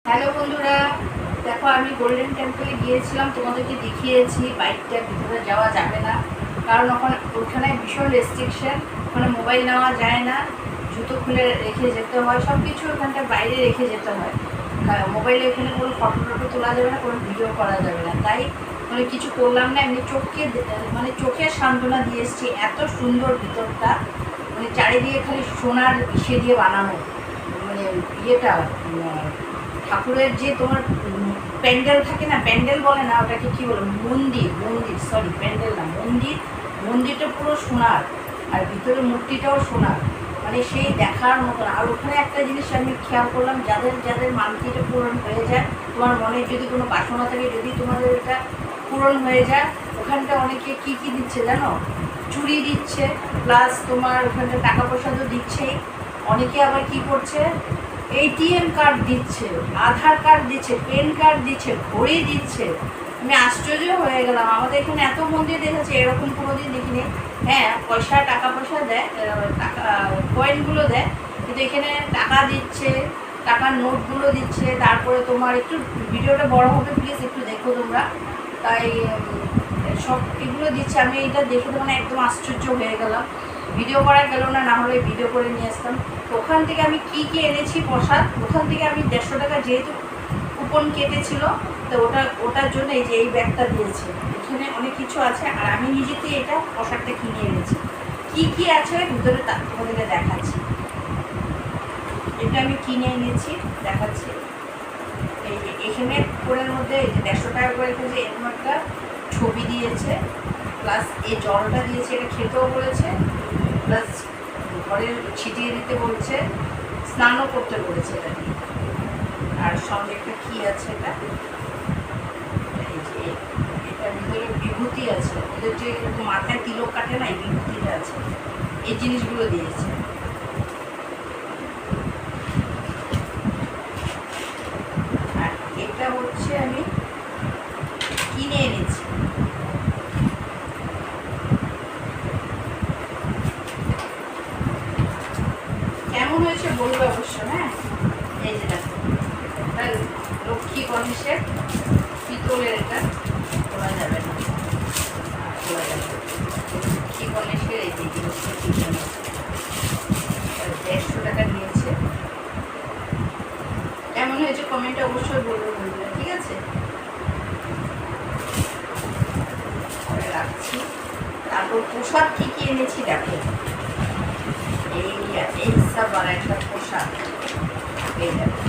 Hello বন্ধুরা, দেখো আমি গোল্ডেন টেম্পলে গিয়েছিলাম, তোমাদেরকে দেখিয়েছি। বাইকটার ভিতরে যাওয়া যাবে না, কারণ ওখানে ভীষণ রেস্ট্রিকশন। ওখানে মোবাইল নেওয়া যায় না, জুতো খুলে রেখে যেতে হয়, সব কিছু ওখানটার বাইরে রেখে যেতে হয়। মোবাইলে ওখানে কোনো ফটো টটো তোলা যাবে না, কোনো ভিডিও করা যাবে না। তাই কিছু করলাম না, এমনি চোখের সান্ত্বনা দিয়ে এসেছি। এত সুন্দর ভিতরটা, চারিদিকে খালি সোনার ইসে দিয়ে বানানো, ইয়েটা ঠাকুরের যে তোমার প্যান্ডেল থাকে না, প্যান্ডেল বলে না ওটাকে, কী বলো, মন্দির, সরি প্যান্ডেল না, মন্দিরটা পুরো সোনার, আর ভিতরে মূর্তিটাও সোনার, সেই দেখার মতন। আর ওখানে একটা জিনিস আমি খেয়াল করলাম, যাদের মানতিটা পূরণ হয়ে যায়, তোমার মনে যদি কোনো বাসনা থাকে, যদি তোমাদের এটা পূরণ হয়ে যায়, ওখানটা অনেকে কী দিচ্ছে জানো, চুড়ি দিচ্ছে, প্লাস তোমার ওখানটা টাকা পয়সা তো দিচ্ছেই। অনেকে আবার কি করছে, এটিএম কার্ড দিচ্ছে, আধার কার্ড দিচ্ছে, পেন কার্ড দিচ্ছে, ঘড়ি দিচ্ছে। আমি আশ্চর্য হয়ে গেলাম, আমাদের এখানে এত মন্দির দেখেছি, এরকম কোনোদিন দেখিনি। হ্যাঁ, টাকা পয়সা দেয়, টাকা কয়েনগুলো দেয়, কিন্তু এখানে টাকা দিচ্ছে, টাকার নোটগুলো দিচ্ছে। তারপরে তোমার একটু ভিডিওটা বড় হবে, প্লিজ একটু দেখো তোমরা। তাই সব এগুলো দিচ্ছে। আমি এটা দেখে তো একদম আশ্চর্য হয়ে গেলাম। ভিডিও করা গেল না, না হলে ভিডিও করে নিয়ে আসতাম। তো ওখান থেকে আমি কি এনেছি প্রসাদ, ওখান থেকে আমি 150 টাকা যেহেতু কুপন কেটেছিল, তো ওটার জন্য এই যে এই ব্যাগটা দিয়েছে। এখানে অনেক কিছু আছে, আর আমি নিজেতে এটা প্রসাদটা কিনে এনেছি। কি আছে ভিতরে তোমাদেরকে দেখাচ্ছি। এটা আমি কিনে এনেছি, দেখাচ্ছি। এই যে এখানে কুপনের মধ্যে এই যে 150 টাকা করে রেখেছে, এরকম একটা ছবি দিয়েছে, প্লাস এই জলটা দিয়েছে, এটা খেতেও বলেছে, প্লাস ঘরে ছিটিয়ে দিতে বলছে, স্নানও করতে বলেছে এটা দিয়ে। আর সঙ্গে একটা কী আছে, এটা এই যে এটার ভিতরে বিভূতি আছে, ওদের যে মাথায় তিলক কাটে না, এই বিভূতিটা আছে, এই জিনিসগুলো দিয়েছে। আর এটা হচ্ছে আমি কিনে এনেছি। কেমন হয়েছে বলবো অবশ্য। হ্যাঁ, এই যে দেখো, এটা লক্ষ্মী গণেশের পিতলের, এটা খোলা যাবে না, খোলা যাবে। লক্ষ্মী গণেশের এই যে লক্ষ্মী গণেশ, 150 টাকা নিয়েছে। কেমন হয়েছে কমেন্টে অবশ্যই বলবো বন্ধুরা, ঠিক আছে? রাখছি। তারপর প্রসাদ কি এনেছি দেখো, এই সব আর একটা পোশাক, এই দেখো,